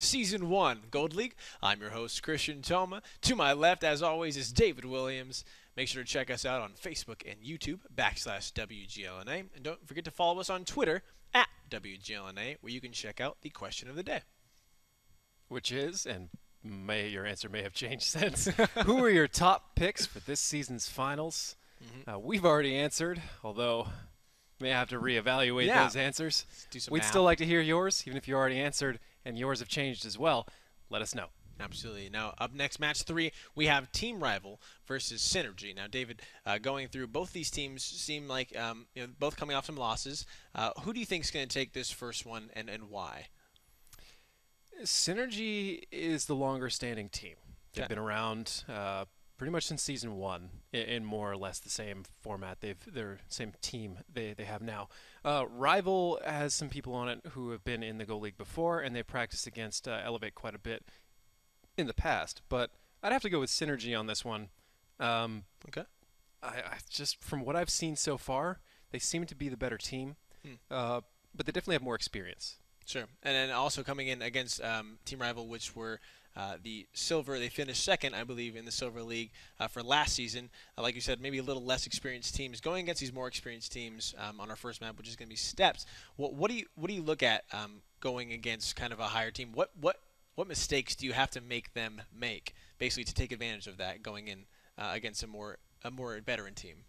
Season 1 Gold League. I'm your host, Christian Toma. To my left, as always, is David Williams. Make sure to check us out on Facebook and YouTube, /WGLNA. And don't forget to follow us on Twitter, @WGLNA, where you can check out the question of the day. Which is, and your answer may have changed since, who are your top picks for this season's finals? We've already answered, although may have to reevaluate those answers. Do some We'd math. still like to hear yours, even if you already answered and yours have changed as well. Let us know. Absolutely. Now, up next, match 3, we have Team Rival versus Synrgy. Now, David, going through both these teams seem like both coming off some losses. Who do you think is going to take this first one, and why? Synrgy is the longer standing team. They've Okay. been around pretty much since season 1 in more or less the same format. They're same team they have now. Rival has some people on it who have been in the Go League before, and they've practiced against Elevate quite a bit in the past. But I'd have to go with Synrgy on this one. Okay. I just, from what I've seen so far, they seem to be the better team, but they definitely have more experience. Sure. And then also coming in against Team Rival, which were the Silver. They finished second, I believe, in the Silver League for last season. Like you said, maybe a little less experienced teams. Going against these more experienced teams on our first map, which is going to be Steps. What do you look at going against kind of a higher team? What mistakes do you have to make them make, basically, to take advantage of that going in against a more veteran team?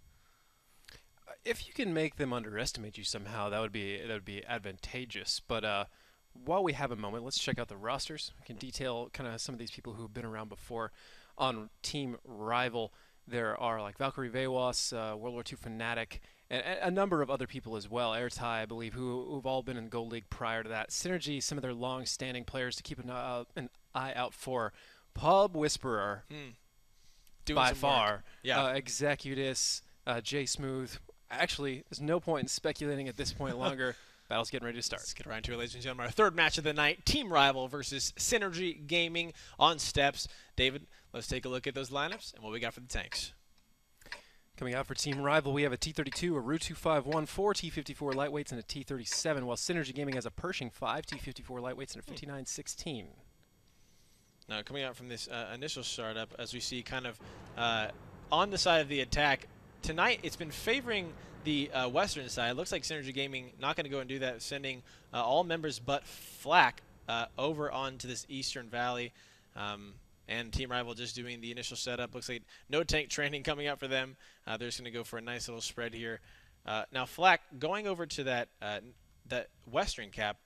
If you can make them underestimate you somehow, that would be advantageous. But while we have a moment, let's check out the rosters. We can detail kind of some of these people who've been around before. On Team Rival, there are like Valkyrie Vewas, World War II Fnatic, and a number of other people as well. Airtie, I believe, who've all been in Gold League prior to that. Synrgy, some of their long-standing players to keep an eye out for. Pub Whisperer, by far. Yeah. Executus, J Smooth. Actually, there's no point in speculating at this point longer. Battle's getting ready to start. Let's get right to it, ladies and gentlemen. Our third match of the night, Team Rival versus Synrgy Gaming on Steps. David, let's take a look at those lineups and what we got for the tanks. Coming out for Team Rival, we have a T32, a Ru-251, 4 T54 lightweights, and a T37, while Synrgy Gaming has a Pershing 5 T54 lightweights and a 5916. Now, coming out from this initial startup, as we see kind of on the side of the attack, tonight it's been favoring the western side. It looks like Synrgy Gaming not going to go and do that, sending all members but Flak over onto this eastern valley. And Team Rival just doing the initial setup. Looks like no tank training coming out for them. They're just going to go for a nice little spread here. Now Flak going over to that western cap.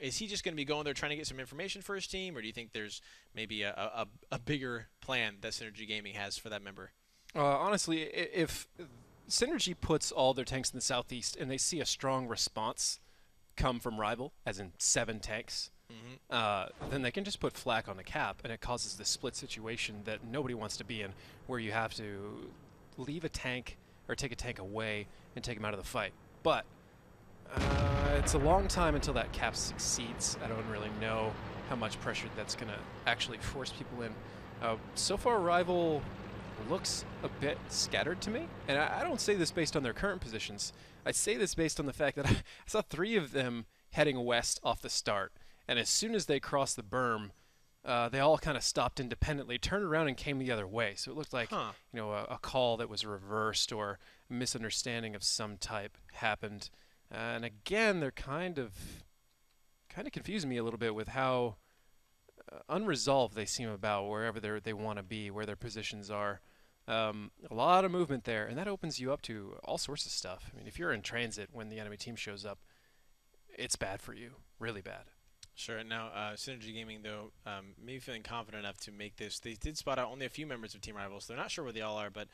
Is he just going to be going there trying to get some information for his team, or do you think there's maybe a bigger plan that Synrgy Gaming has for that member? Honestly, if Synrgy puts all their tanks in the southeast and they see a strong response come from Rival, as in 7 tanks, then they can just put Flak on the cap, and it causes this split situation that nobody wants to be in, where you have to leave a tank or take a tank away and take him out of the fight. But it's a long time until that cap succeeds. I don't really know how much pressure that's going to actually force people in. So far, Rival looks a bit scattered to me, and I don't say this based on their current positions. I say this based on the fact that I saw 3 of them heading west off the start, and as soon as they crossed the berm, they all kind of stopped independently, turned around, and came the other way. So it looked like a call that was reversed or a misunderstanding of some type happened. And again, they're kind of confusing me a little bit with how unresolved they seem about wherever they want to be, where their positions are. A lot of movement there, and that opens you up to all sorts of stuff. I mean, if you're in transit when the enemy team shows up, it's bad for you, really bad. Sure. Now, Synrgy Gaming, though, maybe feeling confident enough to make this. They did spot out only a few members of Team Rival, so they're not sure where they all are, but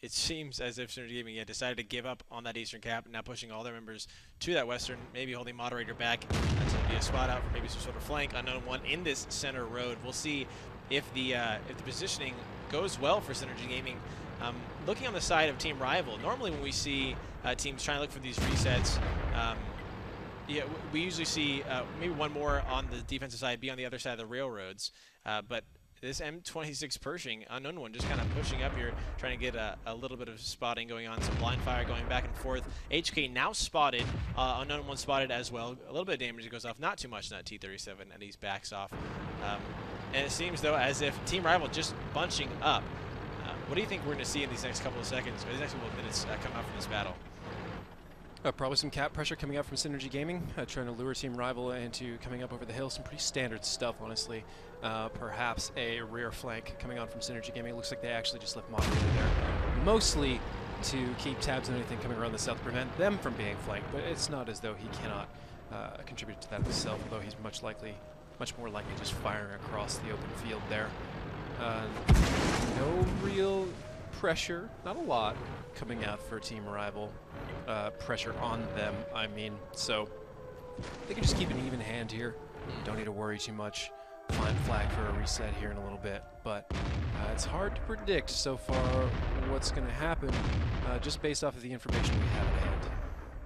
it seems as if Synrgy Gaming decided to give up on that eastern cap, now pushing all their members to that western, maybe holding moderator back to be a spot out for maybe some sort of flank, unknown one in this center road. We'll see if the positioning goes well for Synrgy Gaming. Looking on the side of Team Rival, normally when we see teams trying to look for these resets, we usually see maybe one more on the defensive side be on the other side of the railroads, but this M26 Pershing, unknown one, just kind of pushing up here, trying to get a little bit of spotting going on. Some blind fire going back and forth. HK now spotted, unknown one spotted as well. A little bit of damage that goes off, not too much in that T-37, and he backs off. And it seems, though, as if Team Rival just bunching up. What do you think we're going to see in these next couple of seconds, or these next couple of minutes come out from this battle? Probably some cap pressure coming out from Synrgy Gaming, trying to lure Team Rival into coming up over the hill. Some pretty standard stuff, honestly. Perhaps a rear flank coming on from Synrgy Gaming. It looks like they actually just left Moderator there, mostly to keep tabs on anything coming around the south to prevent them from being flanked. But it's not as though he cannot contribute to that himself, although he's much more likely just firing across the open field there. No real pressure, not a lot, coming out for Team Rival. Pressure on them, I mean. So they can just keep an even hand here. Don't need to worry too much. Find flag for a reset here in a little bit. But it's hard to predict so far what's going to happen just based off of the information we have at hand.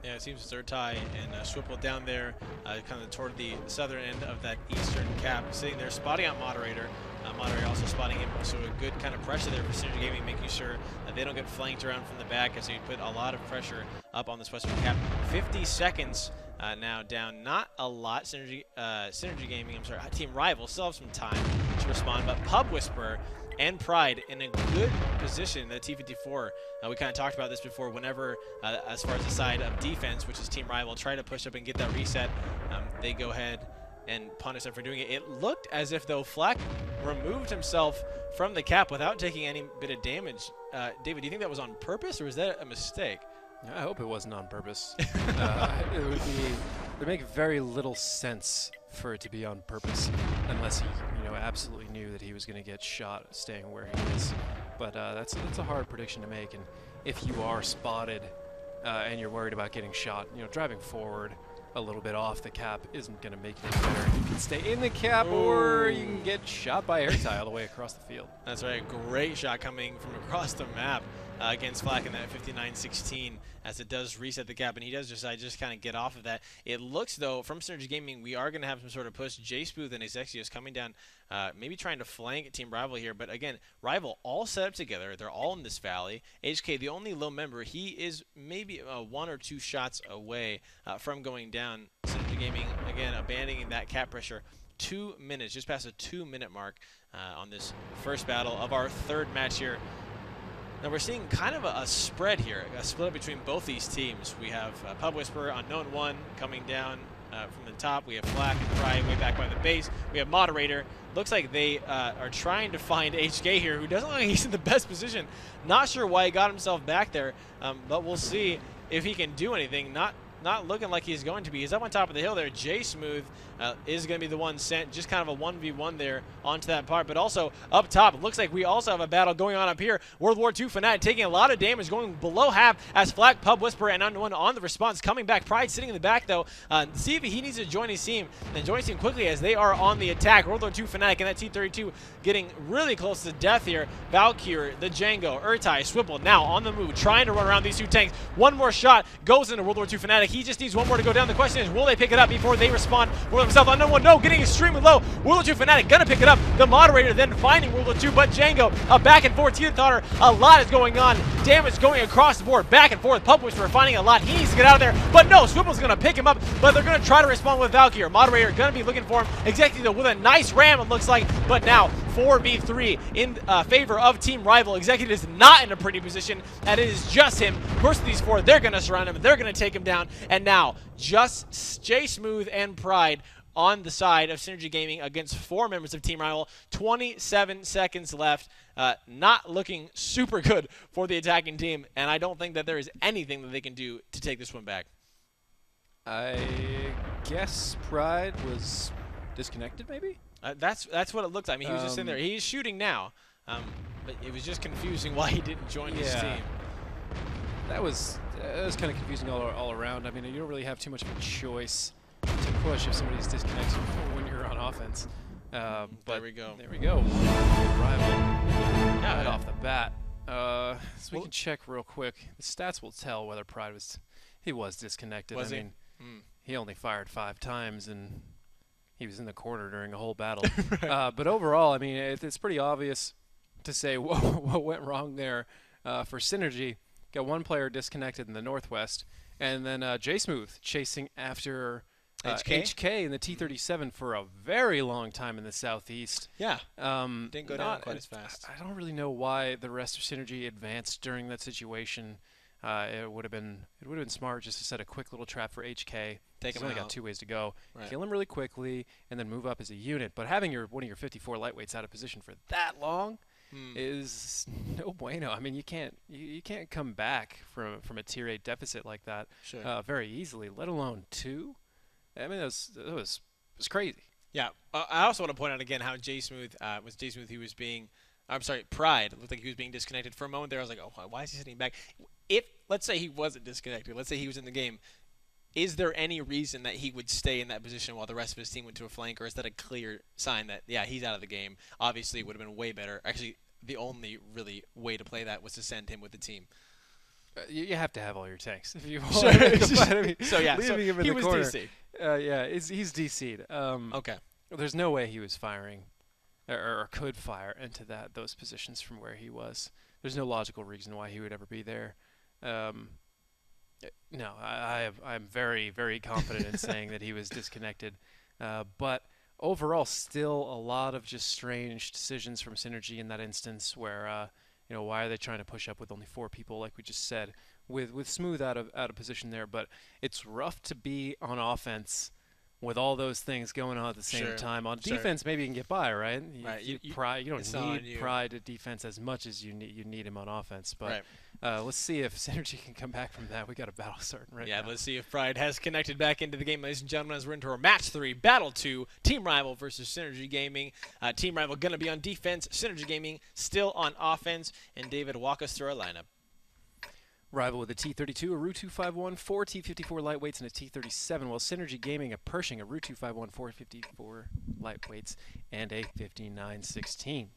Yeah, it seems Zertai and Swipple down there, kind of toward the southern end of that eastern cap, sitting there spotting out Moderator. Moderator also spotting him, so a good kind of pressure there for Synrgy Gaming, making sure that they don't get flanked around from the back, as they put a lot of pressure up on this western cap. 50 seconds now down, not a lot. Synrgy Gaming, I'm sorry, Team Rival still have some time to respond, but Pub Whisperer and Pride in a good position. The T-54, we kind of talked about this before. Whenever, as far as the side of defense, which is Team Rival, try to push up and get that reset, they go ahead and punish them for doing it. It looked as if, though, Flack removed himself from the cap without taking any bit of damage. David, do you think that was on purpose, or was that a mistake? I hope it wasn't on purpose. It would make very little sense for it to be on purpose, unless he, absolutely knew that he was going to get shot staying where he is. But that's a hard prediction to make. And if you are spotted and you're worried about getting shot, driving forward a little bit off the cap isn't going to make it any better. You can stay in the cap, or you can get shot by airtie all the way across the field. That's right. Great shot coming from across the map against Flack in that 59-16, as it does reset the cap, and he does decide just kind of get off of that. It looks, though, from Synrgy Gaming, we are going to have some sort of push. J-Smooth and Ezexius coming down, maybe trying to flank Team Rival here, but again, Rival all set up together. They're all in this valley. HK, the only low member, he is maybe 1 or 2 shots away from going down. Synrgy Gaming, again, abandoning that cap pressure. 2 minutes, just past a 2-minute mark on this first battle of our third match here. Now we're seeing kind of a spread here, a split between both these teams. We have Pub Whisperer, Unknown One, coming down from the top. We have Flack and Pride way back by the base. We have Moderator. Looks like they are trying to find HK here, who doesn't look like he's in the best position. Not sure why he got himself back there, but we'll see if he can do anything. Not looking like he's going to be. He's up on top of the hill there. J-Smooth is going to be the one sent, just kind of a 1v1 there onto that part. But also up top, it looks like we also have a battle going on up here. World War II Fanatic taking a lot of damage, going below half as Flack, Pub Whisperer, and Unknown on the response. Coming back, Pride sitting in the back, though. See if he needs to join his team, and join his team quickly as they are on the attack. World War II Fanatic and that T-32 getting really close to death here. Valkyrie, the Django, Urtai, Swipple now on the move, trying to run around these two tanks. One more shot goes into World War II Fanatic. He just needs one more to go down. The question is, will they pick it up before they respond for themselves? Unknown One, no, getting extremely low. World War II Fanatic gonna pick it up. The Moderator then finding World War II, but Django, a back and forth teeter-totter. A lot is going on. Damage going across the board, back and forth. Pub Whisperer finding a lot. He needs to get out of there, but no, Swipple's gonna pick him up, but they're gonna try to respond with Valkyrie. Moderator gonna be looking for him. Executive with a nice ram, it looks like, but now 4v3 in favor of Team Rival. Executive is not in a pretty position, and it is just him. Versus these four, they're going to surround him, they're going to take him down, and now just J-Smooth and Pride on the side of Synrgy Gaming against 4 members of Team Rival. 27 seconds left. Not looking super good for the attacking team, and I don't think that there is anything that they can do to take this one back. I guess Pride was disconnected, maybe? That's what it looked like. I mean, he was just in there. He's shooting now, but it was just confusing why he didn't join his team. That was kind of confusing all around. I mean, you don't really have too much of a choice to push if somebody's disconnected when you're on offense. But there we go. There we go. Rival right off the bat. So we can check real quick. The stats will tell whether Pride was disconnected. Was I mean, he only fired 5 times and he was in the corner during a whole battle. But overall, I mean, it's pretty obvious to say what went wrong there for Synrgy. Got one player disconnected in the Northwest, and then J-Smooth chasing after HK in the T-37 for a very long time in the Southeast. Yeah, didn't go down quite as fast. I don't really know why the rest of Synrgy advanced during that situation. It would have been smart just to set a quick little trap for HK. Take him only out. got 2 ways to go. Right. Kill him really quickly and then move up as a unit. But having one of your 54 lightweights out of position for that long is no bueno. I mean, you can't come back from a tier 8 deficit like that very easily, let alone 2. I mean, it was crazy. Yeah. I also want to point out again how J-Smooth was J-Smooth. He was being, I'm sorry, Pride. It looked like he was being disconnected for a moment there. I was like, oh, why is he sitting back? If, let's say he wasn't disconnected, let's say he was in the game, is there any reason that he would stay in that position while the rest of his team went to a flank, or is that a clear sign that, yeah, he's out of the game? Obviously, it would have been way better. Actually, the only really way to play that was to send him with the team. You have to have all your tanks if you want. Sure. I mean, So, yeah, leaving him in he the was corner. DC'd. Yeah, he's DC'd. Okay. There's no way he was firing or could fire into those positions from where he was. There's no logical reason why he would ever be there. No, I'm very, very confident in saying that he was disconnected. But overall, still a lot of just strange decisions from Synrgy in that instance where, why are they trying to push up with only 4 people, like we just said, with Smooth out of position there. But it's rough to be on offense with all those things going on at the same time. On defense, maybe you can get by, right? You don't need Pride at defense as much as you need him on offense. But let's see if Synrgy can come back from that. We got a battle starting right now. Yeah, let's see if Pride has connected back into the game, ladies and gentlemen, as we're into our Match 3, Battle 2, Team Rival versus Synrgy Gaming. Team Rival going to be on defense, Synrgy Gaming still on offense. And David, walk us through our lineup. Rival with a T-32, a Ru-251, 4 T-54 lightweights, and a T-37, while Synrgy Gaming a Pershing, a Ru-251, 4 54 lightweights, and a 59-16.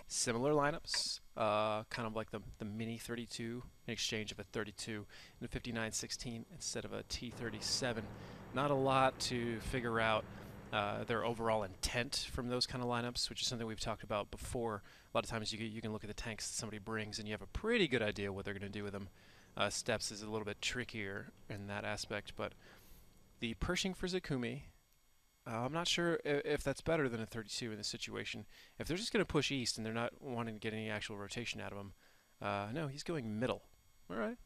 Similar lineups, kind of like the Mini 32 in exchange of a 32 and a 59-16 instead of a T-37. Not a lot to figure out their overall intent from those kind of lineups, which is something we've talked about before. A lot of times you can look at the tanks that somebody brings and you have a pretty good idea what they're going to do with them. Steps is a little bit trickier in that aspect, but the Pershing for Zakumi, I'm not sure if that's better than a 32 in this situation. If they're just going to push east and they're not wanting to get any actual rotation out of him, no, he's going middle. All right.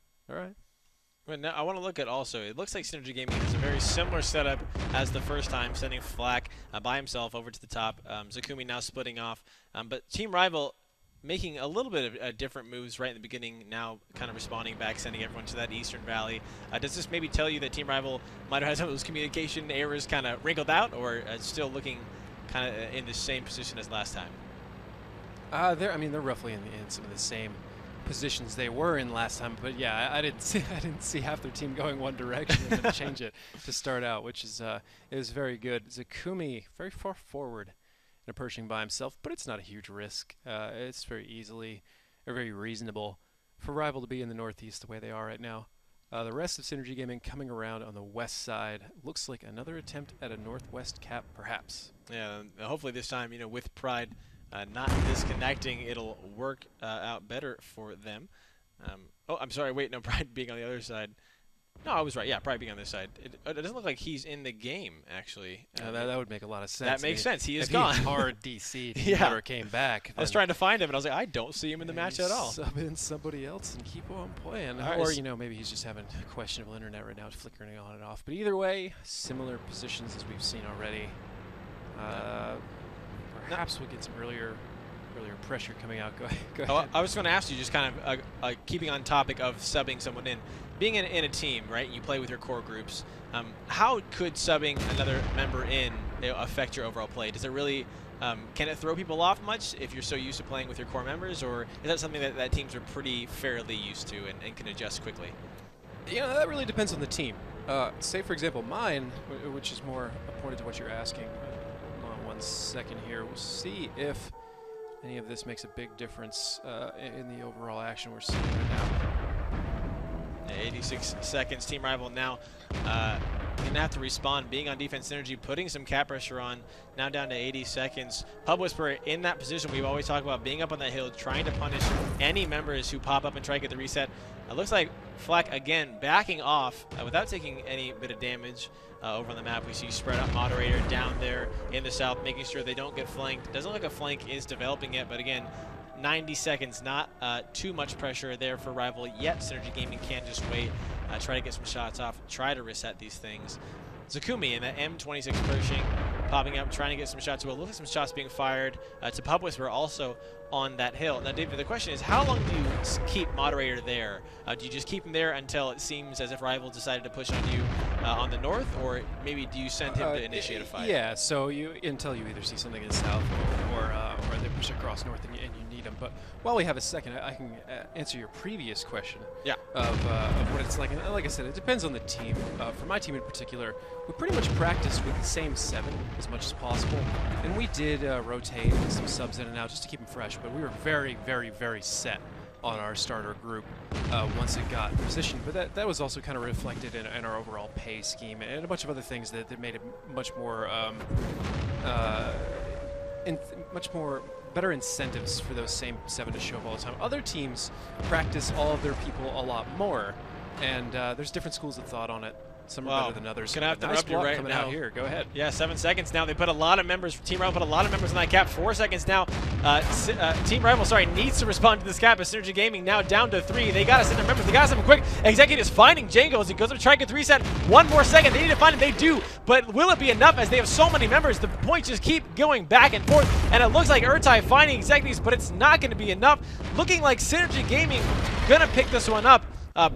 Well, now I want to look at also, it looks like Synrgy Gaming has a very similar setup as the first time, sending Flak by himself over to the top. Zakumi now splitting off. But Team Rival making a little bit of different moves right in the beginning, now kind of responding back, sending everyone to that eastern valley. Does this maybe tell you that Team Rival might have had some of those communication errors kind of wrinkled out, or still looking kind of in the same position as last time? They're roughly in some of the same positions they were in last time, but yeah, I didn't see half their team going one direction and then change it to start out, which is very good. Zakumi very far forward in a Pershing by himself, but it's not a huge risk. It's very reasonable for Rival to be in the northeast the way they are right now. The rest of Synrgy Gaming coming around on the west side. Looks like another attempt at a northwest cap, perhaps. Yeah, hopefully this time, with Pride not disconnecting, it'll work out better for them. Oh, I'm sorry. Wait, no, Pride being on the other side. No, I was right. Yeah, Pride being on this side. It doesn't look like he's in the game, actually. That would make a lot of sense. That makes sense. He is gone. If he hard DC'd, he never came back. I was trying to find him, and I was like, I don't see him in the match at all. Sub in somebody else and keep on playing. Right. Or, maybe he's just having questionable internet right now, flickering on and off. But either way, similar positions as we've seen already. Perhaps we'll get some earlier pressure coming out. Go ahead. I was going to ask you, just kind of keeping on topic of subbing someone in. Being in a team, right, you play with your core groups, how could subbing another member in affect your overall play? Does it really, can it throw people off much if you're so used to playing with your core members, or is that something that teams are pretty fairly used to and can adjust quickly? That really depends on the team. Say, for example, mine, which is more pointed to what you're asking. Hold on 1 second here. We'll see if any of this makes a big difference in the overall action we're seeing right now. 86 seconds. Team Rival now Gonna have to respond, being on defense. Synrgy putting some cap pressure on, now down to 80 seconds. Pub Whisperer in that position we've always talked about, being up on that hill, trying to punish any members who pop up and try to get the reset. It looks like Flack, again, backing off without taking any bit of damage over on the map. We see spread out moderator down there in the south, making sure they don't get flanked. Doesn't look like a flank is developing yet, but again, 90 seconds, not too much pressure there for Rival yet. Synrgy Gaming can just wait, try to get some shots off, try to reset these things. Zakumi in that M26 Pershing, popping up, trying to get some shots. Well, look at some shots being fired to Pub Whisperer also on that hill. Now, David, the question is, how long do you keep moderator there? Do you just keep him there until it seems as if Rival decided to push on you on the north, or maybe do you send him to initiate a fight? Yeah, so until you either see something in the south or they push across north and you need them. But while we have a second, I can answer your previous question. Yeah. Of what it's like. And like I said, it depends on the team. For my team in particular, we pretty much practiced with the same 7 as much as possible, and we did rotate some subs in and out just to keep them fresh. But we were very, very, very set on our starter group once it got positioned. But that was also kind of reflected in our overall pay scheme and a bunch of other things that made it much more better incentives for those same 7 to show up all the time. Other teams practice all of their people a lot more, and there's different schools of thought on it. Some are better than others. Gonna have to nice rub you right coming now. out here. Go ahead. Yeah, 7 seconds now. They put a lot of members. Team Rival put a lot of members on that cap. 4 seconds now. Team Rival, needs to respond to this cap. As Synrgy Gaming now down to 3. They gotta send their members. They gotta send them quick. Executives finding Django as he goes up to try to get the reset. 1 more second. They need to find him. They do. But will it be enough as they have so many members? The points just keep going back and forth. And it looks like Urtai finding Executives, but it's not going to be enough. Looking like Synrgy Gaming gonna pick this one up.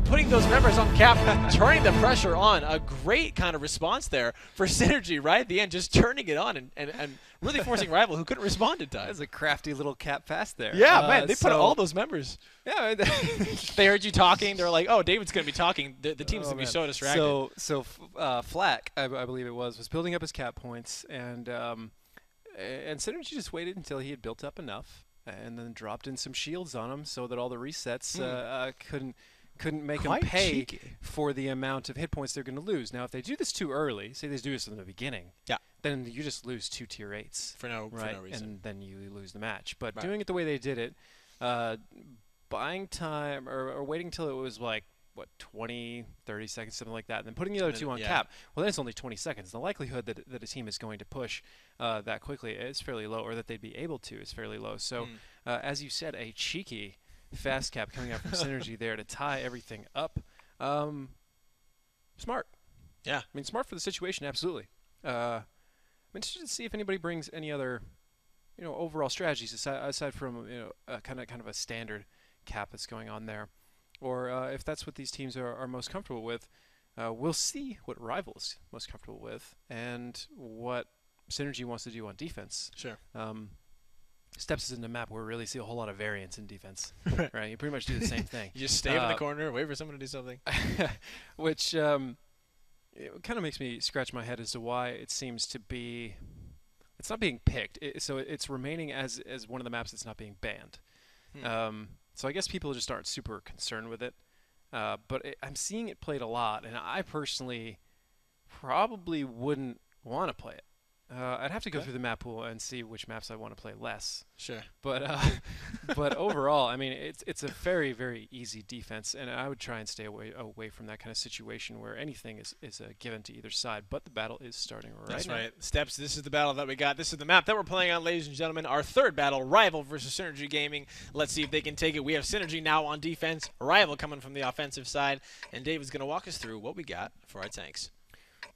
Putting those members on cap, turning the pressure on. A great kind of response there for Synrgy right at the end, just turning it on and really forcing Rival, who couldn't respond in time. That's a crafty little cap pass there. Yeah, man, they put all those members. Yeah, they heard you talking. They're like, oh, David's going to be talking. The team's going to be so distracted. So Flack, I believe it was building up his cap points, and Synrgy just waited until he had built up enough, and then dropped in some shields on him so that all the resets couldn't make them pay for the amount of hit points they're going to lose. Now, if they do this too early, say they do this in the beginning, then you just lose 2 tier 8s. For no reason. And then you lose the match. But doing it the way they did it, buying time or waiting till it was like, 20, 30 seconds, something like that, and then putting the other 2 on cap, well, then it's only 20 seconds. The likelihood that a team is going to push that quickly is fairly low, or that they'd be able to is fairly low. So, as you said, a cheeky fast cap coming out from Synrgy there to tie everything up. Smart. Yeah. I mean, smart for the situation, absolutely. I'm interested to see if anybody brings any other, overall strategies aside from, kind of a standard cap that's going on there. Or if that's what these teams are most comfortable with. We'll see what Rival's most comfortable with and what Synrgy wants to do on defense. Sure. Steps is in the map where we really see a whole lot of variance in defense. Right? You pretty much do the same thing. You just stay in the corner, wait for someone to do something. Which it kind of makes me scratch my head as to why it seems to be... It's not being picked. So it's remaining as one of the maps that's not being banned. So I guess people just aren't super concerned with it. But I'm seeing it played a lot, and I personally probably wouldn't want to play it. I'd have to go through the map pool and see which maps I want to play less. Sure. But but overall, I mean, it's a very, very easy defense, and I would try and stay away from that kind of situation where anything is given to either side. But the battle is starting right now. That's right. Steps, this is the battle that we got. This is the map that we're playing on, ladies and gentlemen. Our third battle, Rival versus Synrgy Gaming. Let's see if they can take it. We have Synrgy now on defense, Rival coming from the offensive side, and David's going to walk us through what we got for our tanks.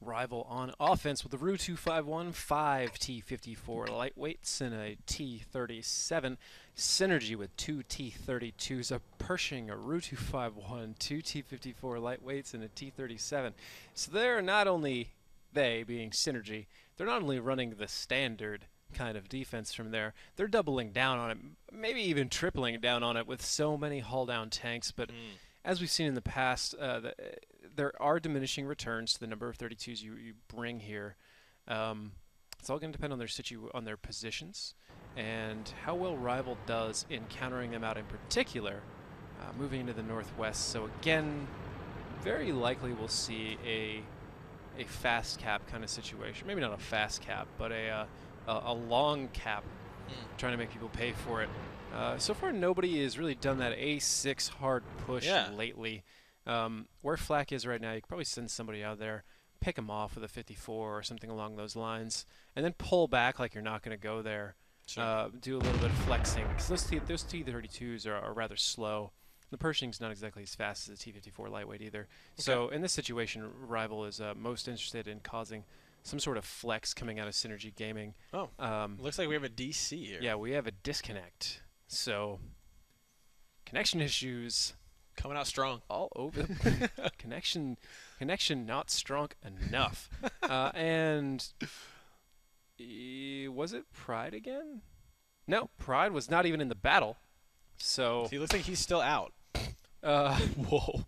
Rival on offense with the Wk2 5 T54 lightweights and a T37. Synrgy with 2 T32s, a Pershing, a Wk2 2 T54 lightweights, and a T37. So they're not only, they being Synrgy, they're not only running the standard kind of defense from there, they're doubling down on it, maybe even tripling down on it with so many hull-down tanks. But as we've seen in the past, there are diminishing returns to the number of 32s you bring here. It's all going to depend on their positions and how well Rival does in countering them out in particular, moving into the northwest. So again, very likely we'll see a a fast cap kind of situation. Maybe not a fast cap, but a long cap, trying to make people pay for it. So far, nobody has really done that A6 hard push lately. Where Flack is right now, you could probably send somebody out there, pick him off with a 54 or something along those lines, and then pull back like you're not going to go there. Sure. Do a little bit of flexing, because those T32s are rather slow. The Pershing's not exactly as fast as a T54 lightweight either. Okay. So in this situation, Rival is most interested in causing some sort of flex coming out of Synrgy Gaming. Oh, looks like we have a DC here. Yeah, we have a disconnect. So connection issues. Coming out strong. All over. Connection not strong enough. And was it Pride again? No, Pride was not even in the battle. So he looks like he's still out. Whoa.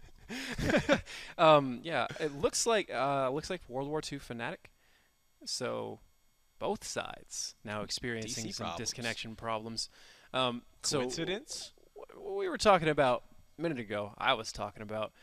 Yeah, it looks like World War II Fanatic. So both sides now experiencing DC some problems. Disconnection problems. Coincidence? So we were talking about a minute ago. I was talking about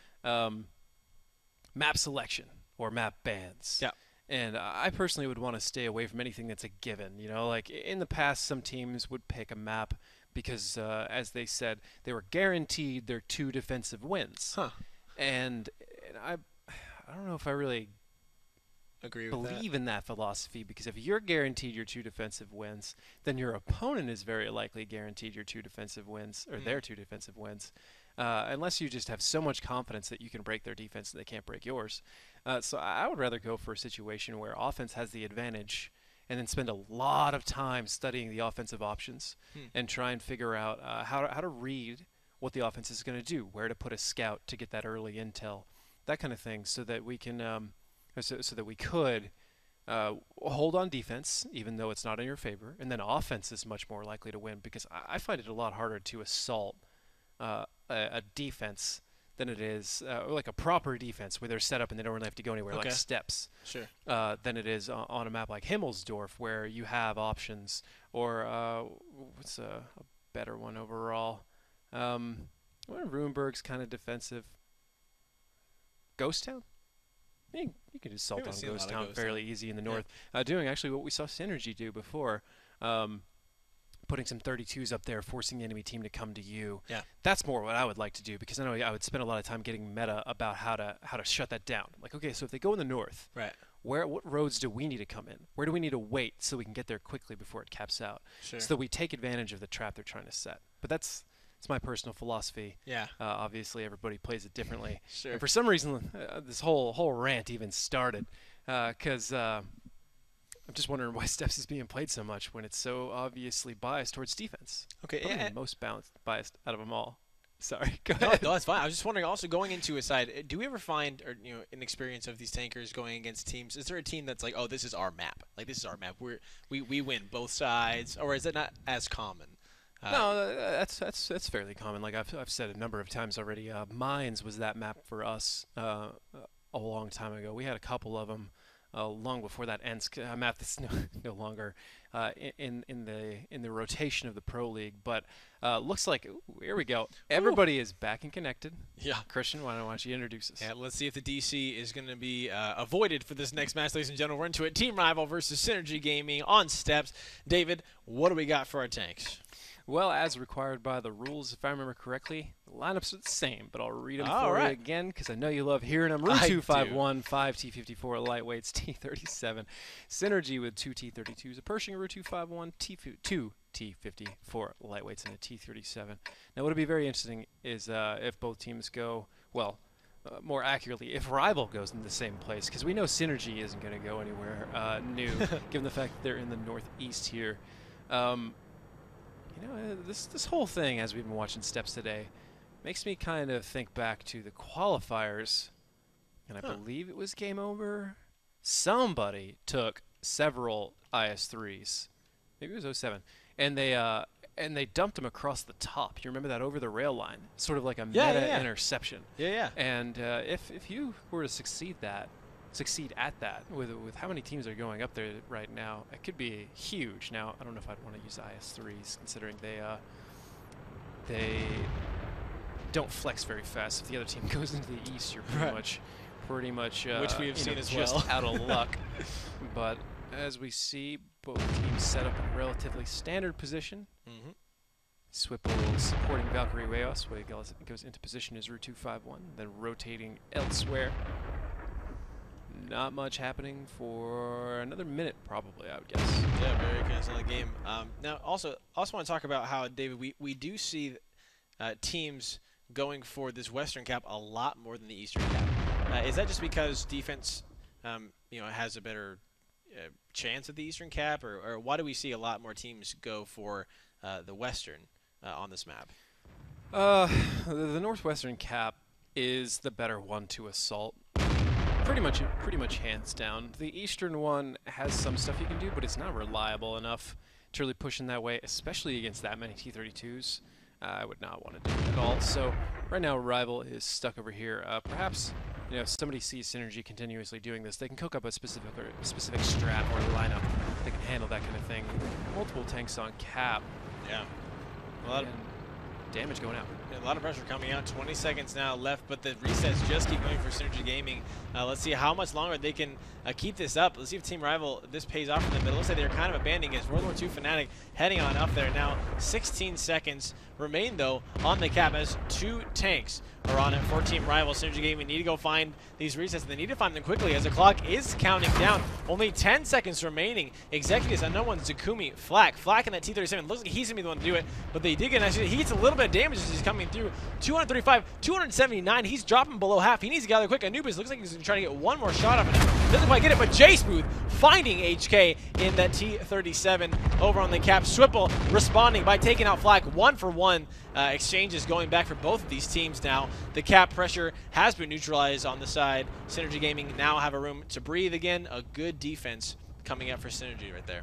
map selection or map bans. Yeah. And I personally would want to stay away from anything that's a given. You know, like in the past, some teams would pick a map because, as they said, they were guaranteed their 2 defensive wins. Huh. And I don't know if I really believe in that philosophy, because if you're guaranteed your 2 defensive wins, then your opponent is very likely guaranteed your 2 defensive wins, or their 2 defensive wins, unless you just have so much confidence that you can break their defense and they can't break yours. So I would rather go for a situation where offense has the advantage and then spend a lot of time studying the offensive options and try and figure out how to read what the offense is going to do, where to put a scout to get that early intel, that kind of thing, so that we can so that we could hold on defense, even though it's not in your favor, and then offense is much more likely to win, because I find it a lot harder to assault a defense than it is like a proper defense where they're set up and they don't really have to go anywhere, like steps. Sure. Than it is on a map like Himmelsdorf, where you have options, or what's a better one overall? Ruinberg's kind of defensive. Ghost Town? You can just assault on Ghost Town fairly easy in the north. Doing actually what we saw Synrgy do before. Putting some 32s up there, forcing the enemy team to come to you. Yeah, that's more what I would like to do, because I know I would spend a lot of time getting meta about how to shut that down. Like, okay, so if they go in the north, what roads do we need to come in? Where do we need to wait so we can get there quickly before it caps out? Sure. So that we take advantage of the trap they're trying to set. But that's my personal philosophy. Yeah. Obviously, everybody plays it differently. Sure. And for some reason, this whole rant even started because. I'm just wondering why Steps is being played so much when it's so obviously biased towards defense. Okay, probably the most biased out of them all. Sorry, go ahead. No, that's fine. I was just wondering, also going into a side, do we ever find, or an experience of these tankers going against teams? Is there a team that's like, oh, this is our map, like this is our map, we win both sides, or is it not as common? No, that's fairly common. Like I've said a number of times already. Mines was that map for us a long time ago. We had a couple of them. Long before that Ensk map that's no longer in the rotation of the Pro League, but looks like here we go. Everybody is back and connected. Yeah, Christian, why don't you introduce us? Yeah, let's see if the DC is going to be avoided for this next match, ladies and gentlemen. We're into it. Team Rival versus Synrgy Gaming on Steps. David, what do we got for our tanks? Well, as required by the rules, if I remember correctly, the lineups are the same, but I'll read them for you again because I know you love hearing them. Ru251, 5 T54 lightweights, T37. Synrgy with 2 T32s. A Pershing Ru251, 2 T54 lightweights, and a T37. Now, what would be very interesting is if both teams go, well, more accurately, if Rival goes in the same place, because we know Synrgy isn't going to go anywhere new, given the fact that they're in the northeast here. This whole thing, as we've been watching Steps today, makes me kind of think back to the qualifiers, and I believe it was Game Over. Somebody took several IS-3s, maybe it was 07, and they dumped them across the top. You remember that, over the rail line, sort of like a meta interception. Yeah. And if you were to succeed at that with how many teams are going up there right now, it could be huge. Now, I don't know if I'd want to use IS-3s, considering they don't flex very fast. If the other team goes into the east, you're pretty pretty much which we have seen as just well. out of luck. But as we see, both teams set up in a relatively standard position. Mm-hmm. Swipple supporting Valkyrie Weos, where he goes into position as Route 251, then rotating elsewhere. Not much happening for another minute, probably, I would guess. Yeah, very kind of solid game. Now, also want to talk about how, David, we do see teams going for this Western cap a lot more than the Eastern cap. Is that just because defense, has a better chance at the Eastern cap, or why do we see a lot more teams go for the Western on this map? The Northwestern cap is the better one to assault. Pretty much hands down. The Eastern one has some stuff you can do, but it's not reliable enough to really push in that way, especially against that many T-32s. I would not want to do it at all. So right now, Rival is stuck over here. Perhaps, if somebody sees Synrgy continuously doing this, they can cook up a specific strat or lineup that can handle that kind of thing. Multiple tanks on cap. Yeah. A lot of damage going out. A lot of pressure coming out. 20 seconds now left, but the resets just keep going for Synrgy Gaming. Let's see how much longer they can keep this up. Let's see if Team Rival, this pays off for them. But it looks like they're kind of abandoning it. World War II Fnatic heading on up there now. 16 seconds remain, though, on the cap as 2 tanks are on it for Team Rival. Synrgy Gaming need to go find these resets, and they need to find them quickly as the clock is counting down. Only 10 seconds remaining. Executives, unknown one, Zakumi, Flak in that T-37. Looks like he's going to be the one to do it, but they did get an actually. He gets a little bit of damage as he's coming through. 235, 279. He's dropping below half. He needs to gather quick. Anubis looks like he's trying to get one more shot off of him. Doesn't quite get it, but J-Smooth finding HK in that T-37 over on the cap. Swipple responding by taking out Flak. 1-for-1 exchanges going back for both of these teams now. The cap pressure has been neutralized on the side. Synrgy Gaming now have a room to breathe again. A good defense coming up for Synrgy right there.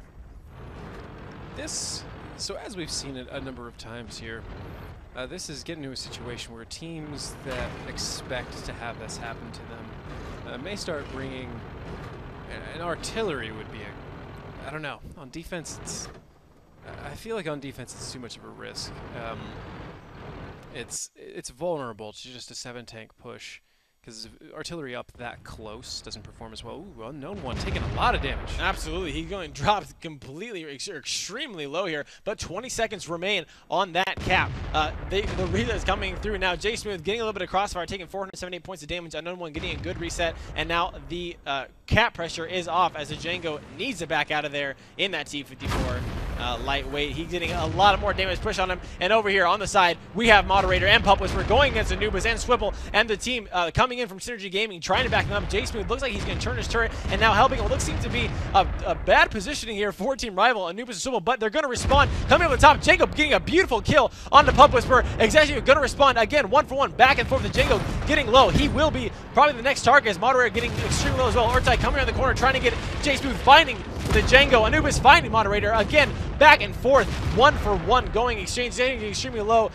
So as we've seen it a number of times here, this is getting to a situation where teams that expect to have this happen to them may start bringing an artillery would be I don't know. On defense, I feel like on defense it's too much of a risk. It's vulnerable to just a 7-tank push, because artillery up that close doesn't perform as well. Ooh, unknown one taking a lot of damage. Absolutely. He's going dropped completely, extremely low here, but 20 seconds remain on that cap. The reset is coming through now. J-Smooth getting a little bit of crossfire, taking 478 points of damage. Unknown one getting a good reset, and now the cap pressure is off as the Django needs to back out of there in that T-54. Lightweight. He's getting a lot of more damage push on him. And over here on the side, we have Moderator and Pup Whisperer going against Anubis and Swipple, and the team coming in from Synrgy Gaming, trying to back them up. J-Smooth looks like he's going to turn his turret, and now helping. What looks seems to be a bad positioning here for Team Rival, Anubis and Swipple, but they're going to respond. Coming over the top, Jacob getting a beautiful kill on the Pup Whisperer. Exactly going to respond again, 1-for-1, back and forth. The Django getting low. He will be probably the next target as Moderator getting extremely low as well. Urtai coming around the corner, trying to get J-Smooth, finding the Django. Anubis finding Moderator again, back and forth, 1-for-1 going exchange, getting extremely low.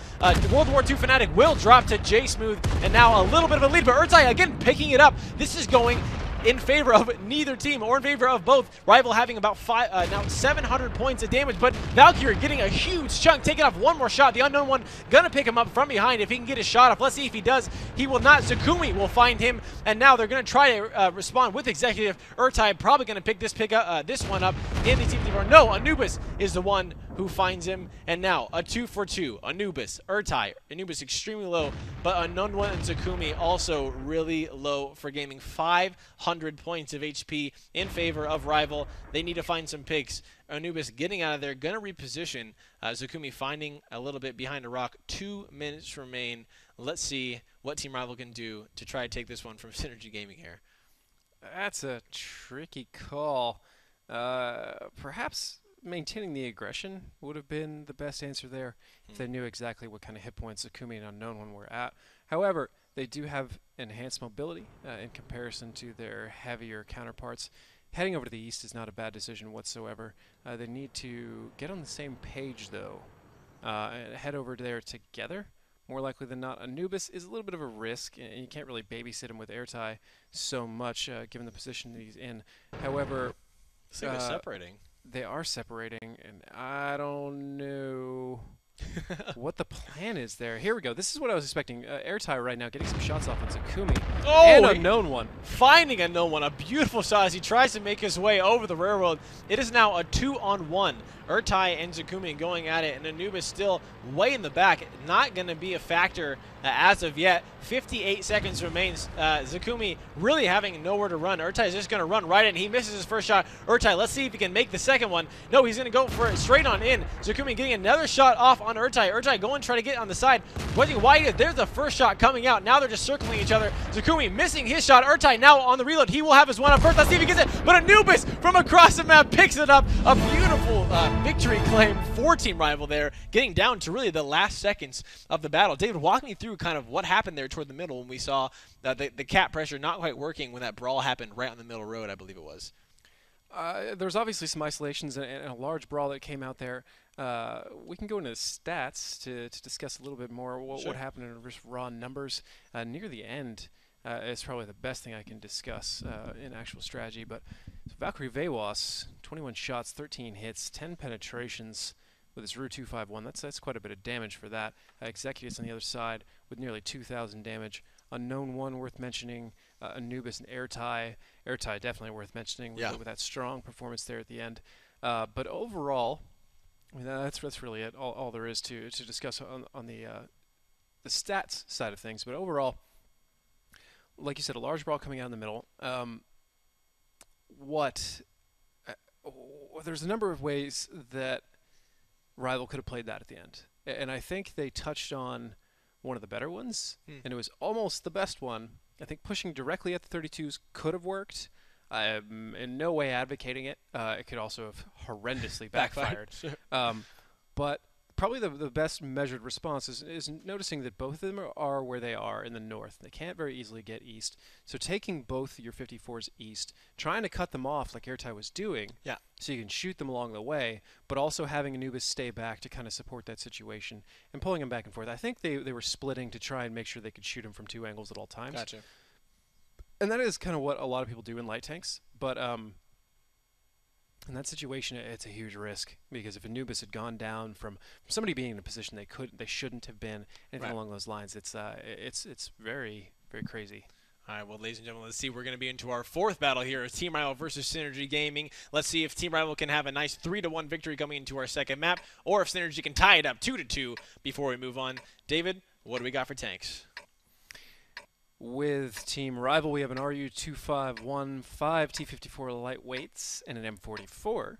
World War II Fnatic will drop to J-Smooth, and now a little bit of a lead, but Urtai again picking it up. This is going in favor of neither team, or in favor of both. Rival having about now 700 points of damage, but Valkyrie getting a huge chunk, taking off one more shot. The unknown one gonna pick him up from behind if he can get his shot off. Let's see if he does. He will not. Zakumi will find him, and now they're gonna try to respond with Executive. Urtai probably gonna pick this one up in the team. No, Anubis is the one who finds him, and now a 2-for-2. Anubis, Urtai. Anubis extremely low, but unknown one and Zakumi also really low for gaming. 500 points of HP in favor of Rival. They need to find some picks. Anubis getting out of there, gonna reposition. Zakumi finding a little bit behind a rock. 2 minutes remain. Let's see what Team Rival can do to try to take this one from Synrgy Gaming here. That's a tricky call. Perhaps maintaining the aggression would have been the best answer there if they knew exactly what kind of hit points Zakumi and Unknown One were at. However, they do have enhanced mobility in comparison to their heavier counterparts. Heading over to the east is not a bad decision whatsoever. They need to get on the same page, though, and head over there together. More likely than not, Anubis is a little bit of a risk, and you can't really babysit him with Airtie so much, given the position that he's in. However, they're separating. They are separating, and I don't know what the plan is there. Here we go. This is what I was expecting. Airtie right now getting some shots off on Zakumi. Oh, and Unknown One. Finding Unknown One. A beautiful shot as he tries to make his way over the railroad. It is now a 2-on-1. Airtie and Zakumi going at it, and Anubis still way in the back. Not going to be a factor as of yet. 58 seconds remains. Zakumi really having nowhere to run. Airtie is just going to run right in. He misses his first shot. Airtie, let's see if he can make the second one. No, he's going to go for it straight on in. Zakumi getting another shot off on Airtie. Airtie going, try to get on the side. Wondering why there's the first shot coming out. Now they're just circling each other. Zakumi missing his shot. Airtie now on the reload. He will have his one up first. Let's see if he gets it. But Anubis from across the map picks it up. A beautiful victory claim for Team Rival there, getting down to really the last seconds of the battle. David, walk me through kind of what happened there toward the middle when we saw the cap pressure not quite working when that brawl happened right on the middle road, I believe it was. There's obviously some isolations and a large brawl that came out there. We can go into stats to discuss a little bit more what happened in just raw numbers. Near the end is probably the best thing I can discuss in actual strategy. But Valkyrie Vewas, 21 shots, 13 hits, 10 penetrations with his Ru-251. That's quite a bit of damage for that. Executus on the other side with nearly 2,000 damage. Unknown One worth mentioning. Anubis and Airtie. Airtie definitely worth mentioning with that strong performance there at the end. But overall, I mean, that's really it. All there is to discuss on the stats side of things. But overall, like you said, a large brawl coming out in the middle. There's a number of ways that Rival could have played that at the end, and I think they touched on one of the better ones, and it was almost the best one. I think pushing directly at the 32s could have worked. I'm in no way advocating it. It could also have horrendously backfired. But probably the best measured response is noticing that both of them are where they are in the north. They can't very easily get east. So taking both your 54s east, trying to cut them off like Airtie was doing, so you can shoot them along the way, but also having Anubis stay back to kind of support that situation and pulling them back and forth. I think they were splitting to try and make sure they could shoot him from two angles at all times. Gotcha. And that is kind of what a lot of people do in light tanks. But in that situation, it's a huge risk, because if Anubis had gone down from somebody being in a position they shouldn't have been, anything along those lines, it's very, very crazy. All right, well, ladies and gentlemen, let's see. We're going to be into our fourth battle here. It's Team Rival versus Synrgy Gaming. Let's see if Team Rival can have a nice 3-1 victory coming into our second map, or if Synrgy can tie it up 2-2 before we move on. David, what do we got for tanks? With Team Rival, we have an RU-251, 5 T-54 lightweights, and an M44.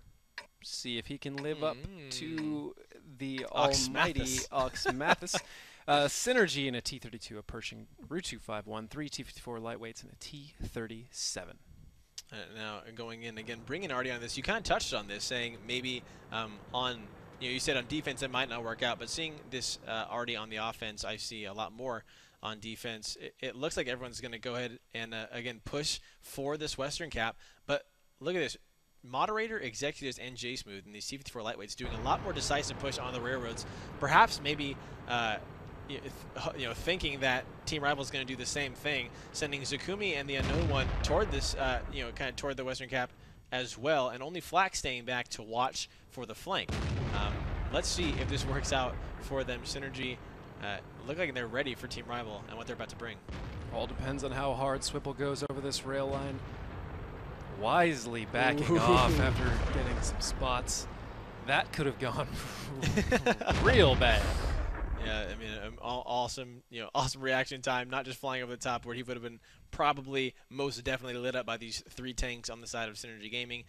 See if he can live up to the almighty Ox Mathis. Synrgy in a T-32, a Pershing Ru-251, 3 T-54 lightweights, and a T-37. Now, going in again, bringing Artie on this, you kind of touched on this, saying maybe you said on defense it might not work out, but seeing this Artie on the offense, I see a lot more on defense. It looks like everyone's going to go ahead and, again, push for this Western cap. But look at this. Moderator, Executives, and J-Smooth and these T-54 lightweights doing a lot more decisive push on the railroads. Perhaps maybe thinking that Team Rival is going to do the same thing, sending Zakumi and the Unknown One toward this, kind of toward the Western cap as well, and only Flack staying back to watch for the flank. Let's see if this works out for them. Synrgy look like they're ready for Team Rival and what they're about to bring. All depends on how hard Swipple goes over this rail line. Wisely backing off after getting some spots. That could have gone real bad. Yeah, I mean, awesome reaction time, not just flying over the top, where he would have been probably most definitely lit up by these 3 tanks on the side of Synrgy Gaming.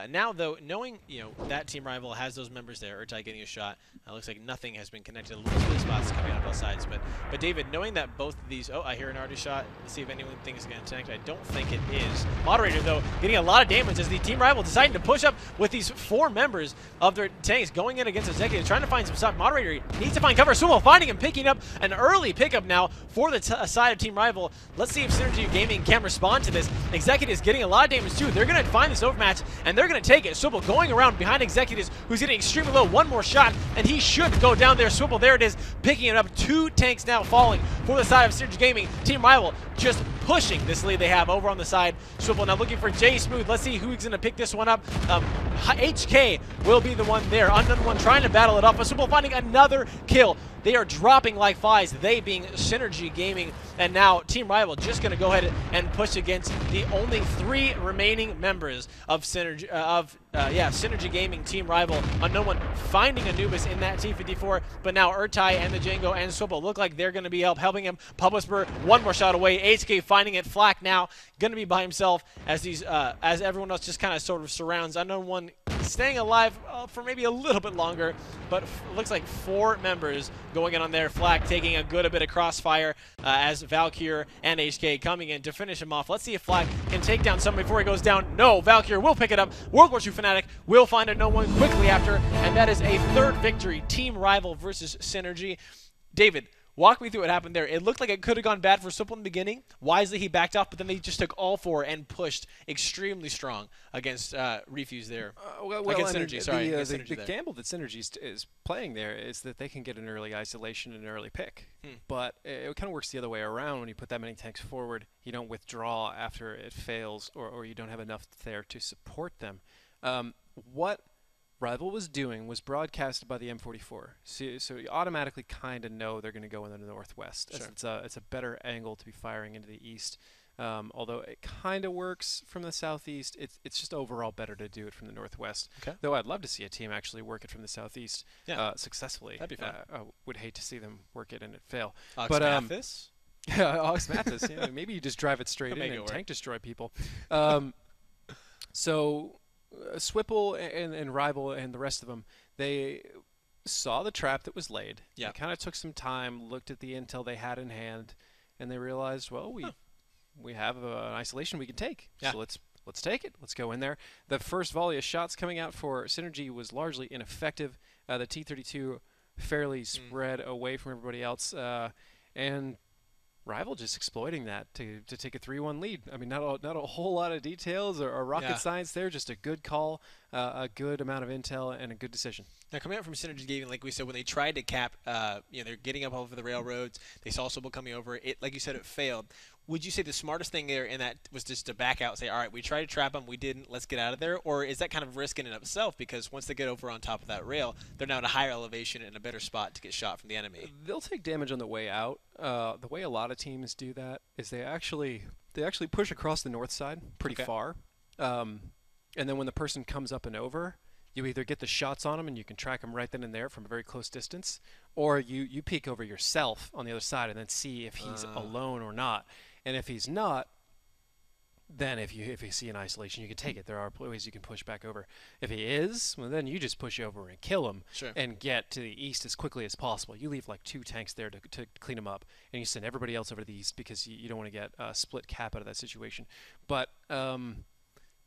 Now, though, knowing that Team Rival has those members there, Airtie getting a shot, looks like nothing has been connected. A little bit of spots coming out of both sides, but David, knowing that both of these, I hear an Artie shot. Let's see if anyone thinks it's going to connect. I don't think it is. Moderator, though, getting a lot of damage as the Team Rival deciding to push up with these 4 members of their tanks going in against Executives, trying to find some stuff. Moderator needs to find cover. Sumo finding him, picking up an early pickup now for the side of Team Rival. Let's see if Synrgy Gaming can respond to this. Executives getting a lot of damage too. They're going to find this overmatch, and they're going to take it. Swivel going around behind Executives, who's getting extremely low. One more shot, and he should go down there. Swivel, there it is, picking it up. 2 tanks now falling for the side of Synrgy Gaming. Team Rival just pushing this lead they have over on the side. Swivel now looking for J Smooth. Let's see who's going to pick this one up. HK will be the one there. Unknown one trying to battle it off. But Swivel finding another kill. They are dropping like flies, they being Synrgy Gaming, and now Team Rival just going to go ahead and push against the only 3 remaining members of Synrgy, Synrgy Gaming, Team Rival. Unknown one finding Anubis in that T-54, but now Urtai and the Django and Swivel look like they're going to be helping him. Publisper one more shot away. HK finding it. Flak now going to be by himself as these as everyone else just kind of sort of surrounds. Unknown one staying alive for maybe a little bit longer, but looks like 4 members going in on there. Flak taking a good bit of crossfire as Valkyr and HK coming in to finish him off. Let's see if Flak can take down someone before he goes down. No, Valkyr will pick it up. WGLNA Fnatic will find Unknown one quickly after, and that is a 3rd victory. Team Rival versus Synrgy. David, walk me through what happened there. It looked like it could have gone bad for Swivel in the beginning. Wisely, he backed off, but then they just took all 4 and pushed extremely strong against Refuse there. Against Synrgy, sorry. The gamble that Synrgy is playing there is that they can get an early isolation and an early pick. But it kind of works the other way around. When you put that many tanks forward, you don't withdraw after it fails, or you don't have enough there to support them. What Rival was doing was broadcasted by the M44, so you automatically kind of know they're going to go in the northwest. Sure. It's a better angle to be firing into the east. Although it kind of works from the southeast, it's just overall better to do it from the northwest. Okay. Though I'd love to see a team actually work it from the southeast successfully. That'd be fun. I would hate to see them work it and it fail. Mathis? Yeah, Ox Mathis. Yeah, maybe you just drive it straight in and tank destroy people. So Swipple and Rival and the rest of them, they saw the trap that was laid. Yeah. They kind of took some time, looked at the intel they had in hand, and they realized, well, we have an isolation we can take. Yeah. So let's take it. Let's go in there. The first volley of shots coming out for Synrgy was largely ineffective. The T-32 fairly spread away from everybody else, and Rival just exploiting that to take a 3-1 lead. I mean, not a whole lot of details or rocket science there, just a good call, a good amount of intel, and a good decision. Now, coming out from Synrgy Gaming, like we said, when they tried to cap, they're getting up over the railroads. They saw Sobel coming over. It, like you said, it failed. Would you say the smartest thing there in that was just to back out and say, all right, we tried to trap them, we didn't, let's get out of there? Or is that kind of risk in and of itself? Because once they get over on top of that rail, they're now at a higher elevation and a better spot to get shot from the enemy. They'll take damage on the way out. The way a lot of teams do that is they actually push across the north side pretty far. And then when the person comes up and over, you either get the shots on him and you can track him right then and there from a very close distance, or you peek over yourself on the other side and then see if he's alone or not. And if he's not, then if you see an isolation, you can take it. There are ways you can push back over. If he is, well, then you just push over and kill him and get to the east as quickly as possible. You leave like 2 tanks there to clean him up, and you send everybody else over to the east because you don't want to get a split cap out of that situation. But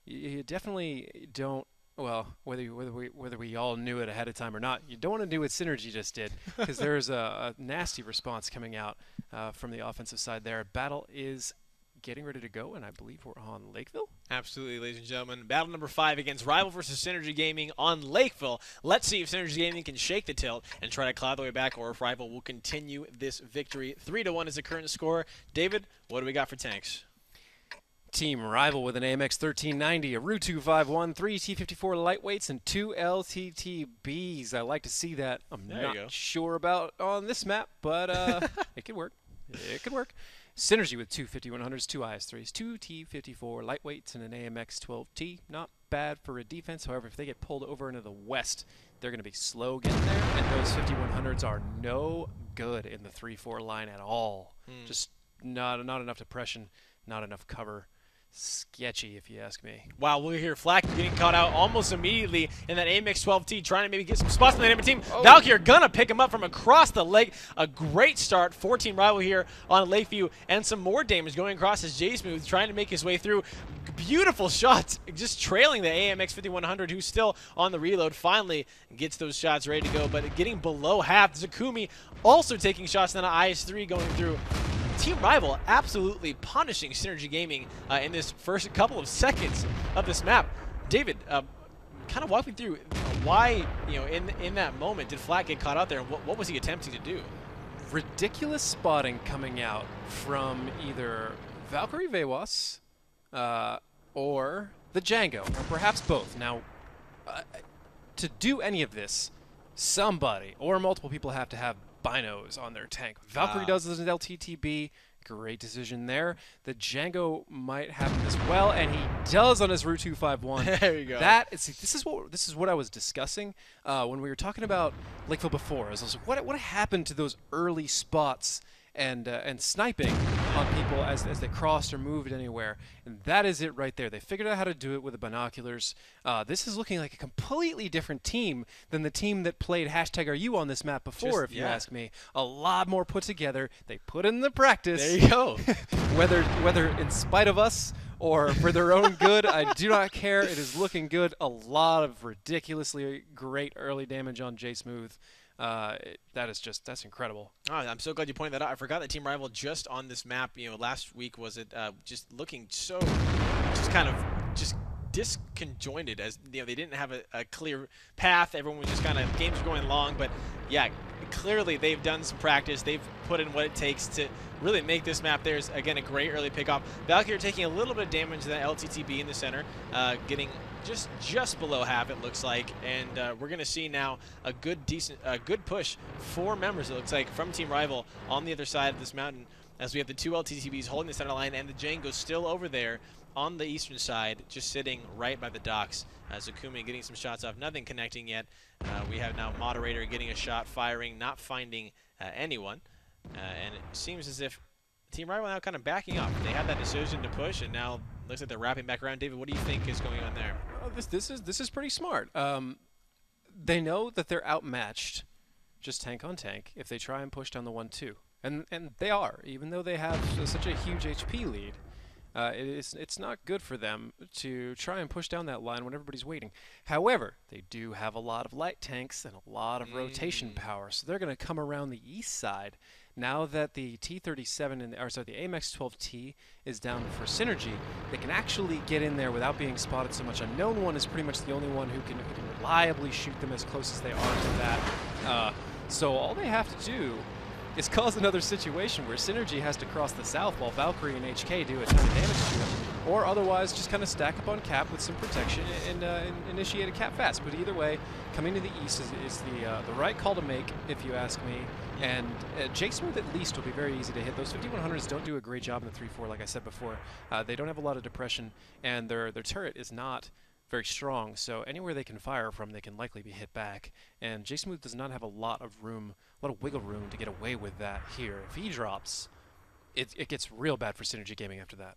you definitely don't. Well, whether we all knew it ahead of time or not, you don't want to do what Synrgy just did, because there's a nasty response coming out from the offensive side there. Battle is getting ready to go, and I believe we're on Lakeville. Absolutely, ladies and gentlemen. Battle number 5 against Rival versus Synrgy Gaming on Lakeville. Let's see if Synrgy Gaming can shake the tilt and try to claw the way back, or if Rival will continue this victory. 3-1 is the current score. David, what do we got for tanks? Team Rival with an AMX 1390, a RU-251, 3 T-54 lightweights, and 2 LTTBs. I like to see that. I'm not sure about on this map, but it could work. It could work. Synrgy with 2 5100s, 2 IS-3s, 2 T-54 lightweights, and an AMX 12T. Not bad for a defense. However, if they get pulled over into the west, they're going to be slow getting there, and those 5100s are no good in the 3-4 line at all. Just not enough depression, not enough cover. Sketchy, if you ask me. Wow, we'll hear Flak getting caught out almost immediately in that AMX 12T, trying to maybe get some spots on the enemy team. Valkyr gonna pick him up from across the leg. A great start for Team Rival here on Lakeview, and some more damage going across as J-Smooth trying to make his way through. Beautiful shots, just trailing the AMX 5100, who's still on the reload. Finally gets those shots ready to go, but getting below half. Zakumi also taking shots, and an IS-3 going through. Team Rival absolutely punishing Synrgy Gaming in this first couple of seconds of this map. David, kind of walk me through why, in that moment, did Flak get caught out there, and what was he attempting to do? ridiculous spotting coming out from either Valkyrie Vewas or the Django, or perhaps both. Now, to do any of this, somebody or multiple people have to have binos on their tank. Valkyrie does this in LTTB. Great decision there. The Django might have him as well, and he does on his Route 251. There you go. This is what I was discussing when we were talking about Lakeville before. I was like, what happened to those early spots and sniping on people as they crossed or moved anywhere? And that is it right there. They figured out how to do it with the binoculars. This is looking like a completely different team than the team that played #RU on this map before, if you ask me. A lot more put together. They put in the practice. There you go. whether in spite of us or for their own good, I do not care. It is looking good. A lot of ridiculously great early damage on J Smooth. That's incredible. Oh, I'm so glad you pointed that out. I forgot that Team Rival just on this map, last week was it just looking so just disconjointed, as they didn't have a clear path. Everyone was just games were going long, but yeah, clearly they've done some practice. They've put in what it takes to really make this map. There's again a great early pickoff. Valkyrie taking a little bit of damage to that LTTB in the center, getting just below half, it looks like, and we're gonna see now a good push for members, it looks like, from Team Rival on the other side of this mountain, as we have the two LTTBs holding the center line and the Django still over there on the eastern side, just sitting right by the docks. Zakumi getting some shots off, nothing connecting yet. We have now Moderator getting a shot, firing, not finding anyone, and it seems as if Team Rival now kind of backing up. They had that decision to push, and now looks like they're wrapping back around. David, what do you think is going on there? This is pretty smart. They know that they're outmatched, just tank on tank, if they try and push down the 1-2, and they are, even though they have such a huge HP lead. It's not good for them to try and push down that line when everybody's waiting. However, they do have a lot of light tanks and a lot of rotation power, so they're going to come around the east side. Now that the T-37 the AMX-12T is down for Synrgy, they can actually get in there without being spotted so much. Unknown One is pretty much the only one who can reliably shoot them as close as they are to that. So all they have to do is cause another situation where Synrgy has to cross the south while Valkyrie and HK do a ton of damage to them, or otherwise just kind of stack up on cap with some protection and initiate a cap fast. But either way, coming to the east is the right call to make, if you ask me. And J-Smooth at least will be very easy to hit. Those 5100s don't do a great job in the 3-4, like I said before. They don't have a lot of depression, and their turret is not very strong, so anywhere they can fire from, they can likely be hit back. And J-Smooth does not have a lot of room, a lot of wiggle room to get away with that here. If he drops, it gets real bad for Synrgy Gaming after that.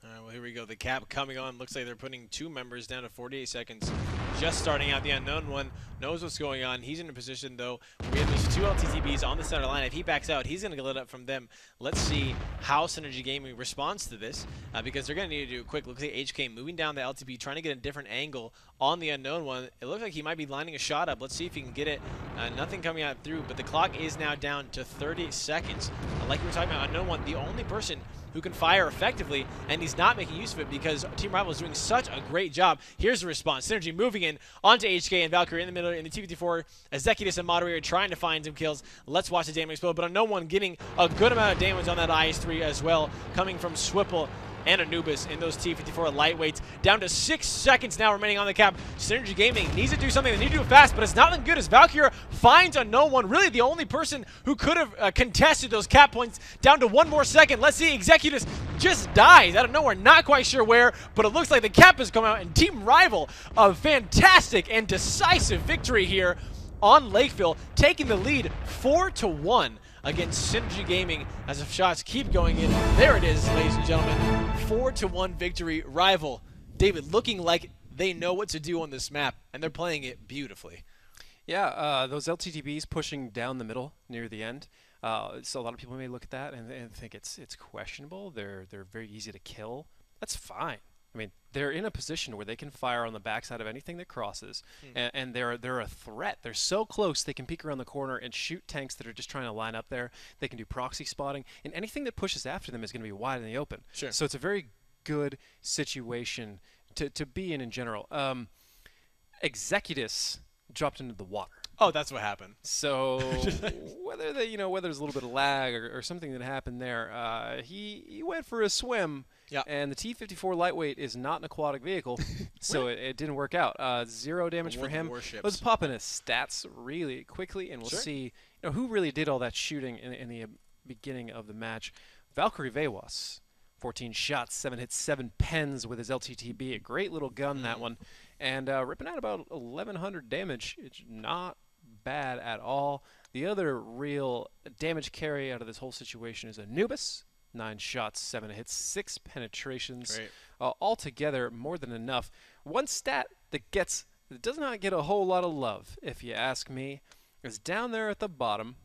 All right, well, here we go. The cap coming on. Looks like they're putting two members down to 48 seconds. Just starting out. The Unknown One knows what's going on. He's in a position, though, where we have these two LTTBs on the center line. If he backs out, he's going to get lit up from them. Let's see how Synrgy Gaming responds to this, because they're going to need to do a quick look at HK moving down the LTB, trying to get a different angle on the Unknown One. It looks like he might be lining a shot up. Let's see if he can get it. Nothing coming out through, but the clock is now down to 30 seconds. Like we were talking about, Unknown One, the only person who can fire effectively, and he's not making use of it because Team Rival is doing such a great job. Here's the response. Synrgy moving in onto HK and Valkyrie in the middle in the T-54. Executus and Moderator trying to find some kills. Let's watch the damage explode, but no one getting a good amount of damage on that IS-3 as well, coming from Swipple and Anubis in those T-54 lightweights. Down to 6 seconds now remaining on the cap. Synrgy Gaming needs to do something. They need to do it fast, but it's not looking good as Valkyrie finds Unknown One. Really the only person who could have contested those cap points. Down to 1 more second. Let's see. Executus just dies out of nowhere. Not quite sure where, but it looks like the cap has come out, and Team Rival, a fantastic and decisive victory here on Lakeville, taking the lead 4-1 against Synrgy Gaming as the shots keep going in. There it is, ladies and gentlemen. 4-1 victory. Rival, David, looking like they know what to do on this map, and they're playing it beautifully. Yeah, those LTTBs pushing down the middle near the end. So a lot of people may look at that and think it's questionable. They're very easy to kill. That's fine. I mean, they're in a position where they can fire on the backside of anything that crosses, and they're a threat. They're so close they can peek around the corner and shoot tanks that are just trying to line up there. They can do proxy spotting, and anything that pushes after them is going to be wide in the open. Sure. So it's a very good situation to be in general. Executus dropped into the water. Oh, that's what happened. So whether there's a little bit of lag or something that happened there, he went for a swim. Yeah. And the T-54 lightweight is not an aquatic vehicle, so it didn't work out. 0 damage for him. Let's pop in his stats really quickly, and we'll see who really did all that shooting in the beginning of the match. Valkyrie Vewas, 14 shots, 7 hits, 7 pens with his LTTB. A great little gun, that one. And ripping out about 1,100 damage. It's not bad at all. The other real damage carry out of this whole situation is Anubis. 9 shots, 7 hits, 6 penetrations. Altogether, more than enough. One stat that does not get a whole lot of love, if you ask me, is down there at the bottom.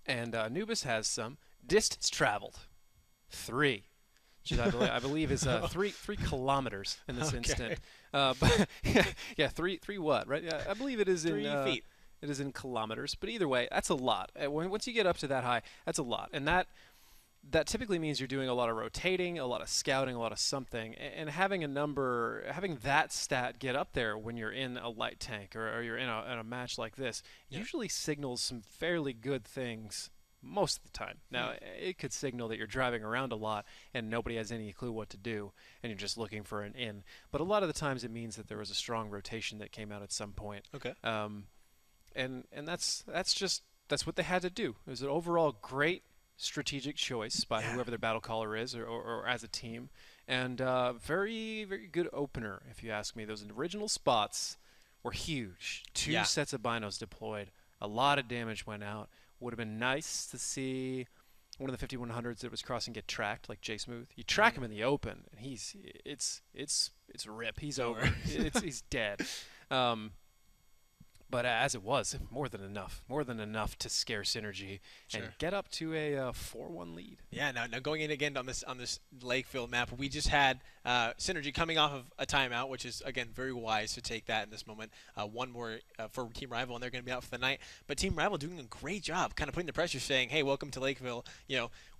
And Anubis has some. Distance traveled, 3. Which I believe is 3 kilometers in this instant. But yeah, 3 what, right? Yeah, I believe it is 3 feet. It is in kilometers. But either way, that's a lot. Once you get up to that high, that's a lot. And that typically means you're doing a lot of rotating, a lot of scouting, a lot of something, and having that stat get up there when you're in a light tank or you're in a match like this usually signals some fairly good things most of the time. Now, it could signal that you're driving around a lot and nobody has any clue what to do, and you're just looking for an in. But a lot of the times it means that there was a strong rotation that came out at some point. Okay. And that's what they had to do. It was an overall great strategic choice by whoever their battle caller is or as a team, and very, very good opener, if you ask me. Those original spots were huge. 2 sets of binos deployed. A lot of damage went out. Would have been nice to see one of the 5100s that was crossing get tracked like J Smooth. You track him in the open, and it's rip. He's over. He's dead. But as it was, more than enough to scare Synrgy and get up to a 4-1 lead. Yeah, now going in again on this Lakeville map, we just had Synrgy coming off of a timeout, which is again very wise to take that in this moment. One more for Team Rival, and they're going to be out for the night. But Team Rival doing a great job, kind of putting the pressure, saying, "Hey, welcome to Lakeville.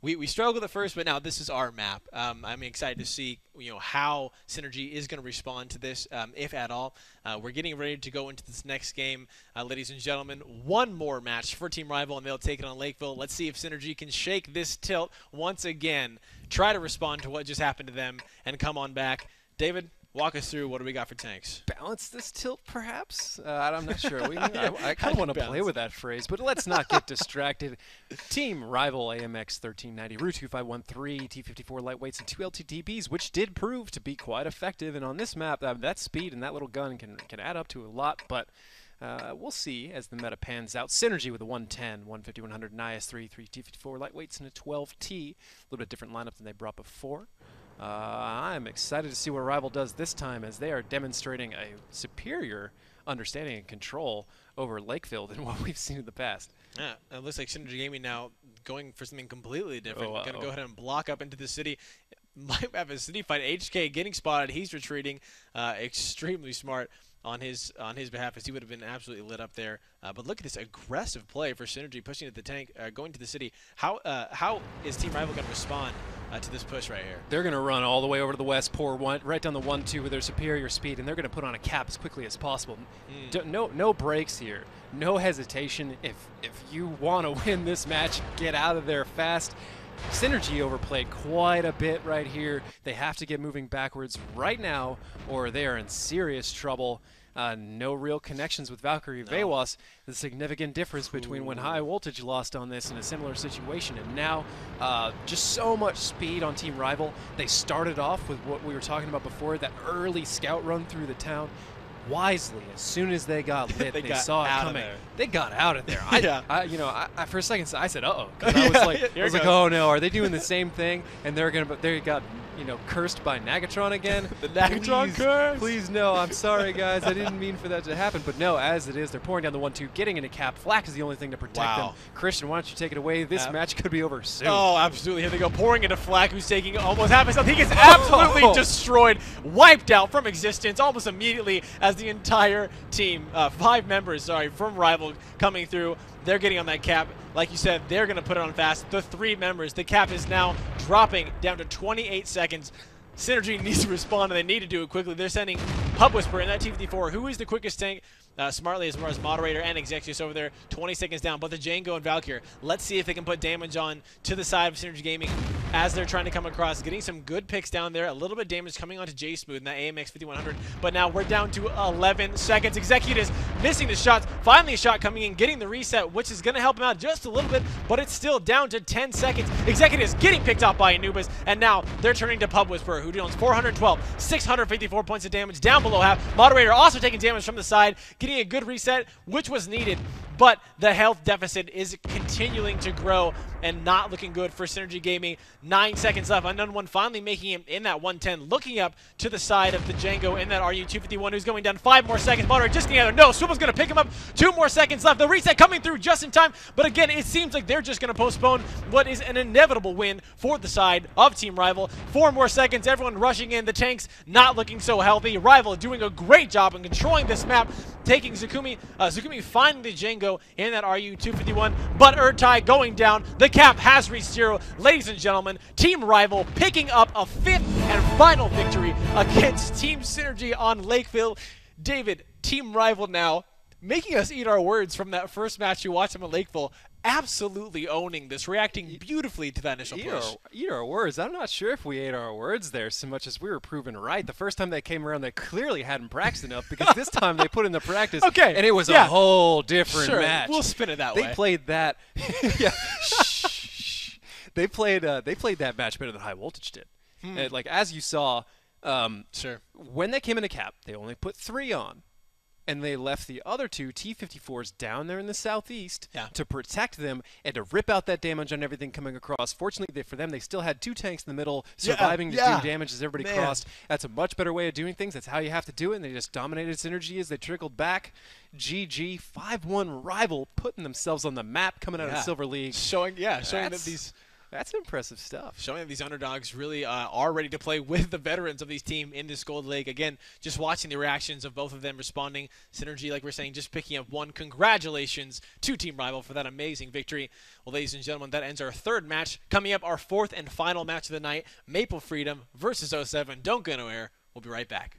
We struggled at first, but now this is our map." I'm excited to see how Synrgy is going to respond to this, if at all. We're getting ready to go into this next game, ladies and gentlemen. One more match for Team Rival, and they'll take it on Lakeville. Let's see if Synrgy can shake this tilt once again, try to respond to what just happened to them, and come on back. David, walk us through what do we got for tanks. Balance this tilt, perhaps? I'm not sure. I kind of want to play with that phrase, but let's not get distracted. Team Rival AMX 1390, Route 2513, T-54 lightweights, and 2 LTTBs, which did prove to be quite effective. And on this map, that speed and that little gun can add up to a lot, but we'll see as the meta pans out. Synrgy with a 110, 150, 100, an IS-3, 3 T-54 lightweights, and a 12T. A little bit different lineup than they brought before. I'm excited to see what Rival does this time, as they are demonstrating a superior understanding and control over Lakeville than what we've seen in the past. Yeah, it looks like Synrgy Gaming now going for something completely different. Going to go ahead and block up into the city. Might have a city fight. HK getting spotted. He's retreating. Extremely smart on his behalf, as he would have been absolutely lit up there. But look at this aggressive play for Synrgy, pushing at the tank, going to the city. How is Team Rival going to respond to this push right here? They're going to run all the way over to the west, pour right down the 1-2 with their superior speed, and they're going to put on a cap as quickly as possible. No breaks here, no hesitation. If you want to win this match, get out of there fast. Synrgy overplayed quite a bit right here. They have to get moving backwards right now, or they are in serious trouble. No real connections with Valkyrie Vewas. The significant difference between when High Voltage lost on this in a similar situation, and now just so much speed on Team Rival. They started off with what we were talking about before, that early scout run through the town. Wisely, as soon as they got lit, they saw it coming. They got out of there. I for a second I said, "Uh-oh," because I was like, "Oh no, are they doing the same thing?" And they got cursed by Nagatron again. The Nagatron curse. Please no. I'm sorry, guys. I didn't mean for that to happen. But no, as it is, they're pouring down the 1-2, getting into cap. Flak is the only thing to protect them. Christian, why don't you take it away? This match could be over soon. Oh, absolutely. Here they go, pouring into Flak, who's taking almost half his health. He gets absolutely destroyed, wiped out from existence almost immediately as the entire team, 5 members, from Rival coming through. They're getting on that cap. Like you said, they're going to put it on fast. The 3 members. The cap is now dropping down to 28 seconds. Synrgy needs to respond, and they need to do it quickly. They're sending Pub Whisper in that T-54, who is the quickest tank smartly as far as moderator and Executus over there. 20 seconds down, but the Django and Valkyr, let's see if they can put damage on to the side of Synrgy Gaming as they're trying to come across, getting some good picks down there. A little bit of damage coming onto J Smooth in that AMX 5100, but now we're down to 11 seconds. Executus missing the shots. Finally a shot coming in, getting the reset, which is going to help him out just a little bit, but it's still down to 10 seconds. Executus getting picked off by Anubis, and now they're turning to Pub Whisperer, who deals 412, 654 points of damage down below half. Moderator also taking damage from the side, getting a good reset, which was needed, but the health deficit is continuing to grow and not looking good for Synrgy Gaming. 9 seconds left. Unknown One finally making him in that 110, looking up to the side of the Django in that RU-251, who's going down. 5 more seconds. Moderator just together. No, Swoople's going to pick him up. 2 more seconds left. The reset coming through just in time, but again, it seems like they're just going to postpone what is an inevitable win for the side of Team Rival. 4 more seconds. Everyone rushing in. The tanks not looking so healthy. Rival doing a great job in controlling this map, taking Zukumi. Zukumi finding the Django in that RU-251, but Urtai going down. The cap has reached 0. Ladies and gentlemen, Team Rival picking up a 5th and final victory against Team Synrgy on Lakeville. David, Team Rival now making us eat our words from that first match you watched them at Lakeville. Absolutely owning this, reacting beautifully to that initial push. Eat our words. I'm not sure if we ate our words there so much as we were proven right. The first time they came around, they clearly hadn't practiced enough, because this time they put in the practice, okay, and it was a whole different sure, match. We'll spin it that way. They played that. Yeah. They played that match better than High Voltage did. Like, as you saw, sure. When they came into cap, they only put 3 on. And they left the other 2 T-54s down there in the southeast to protect them and to rip out that damage on everything coming across. Fortunately for them, they still had 2 tanks in the middle surviving to do damage as everybody crossed. That's a much better way of doing things. That's how you have to do it, and they just dominated Synrgy as they trickled back. GG, 5-1 Rival putting themselves on the map coming out of Silver League. Showing that these... That's impressive stuff. Showing that these underdogs really are ready to play with the veterans of these team in this Gold League. Again, just watching the reactions of both of them responding. Synrgy, like we're saying, just picking up 1. Congratulations to Team Rival for that amazing victory. Well, ladies and gentlemen, that ends our 3rd match. Coming up, our 4th and final match of the night, Maple Freedom versus 07. Don't go anywhere. We'll be right back.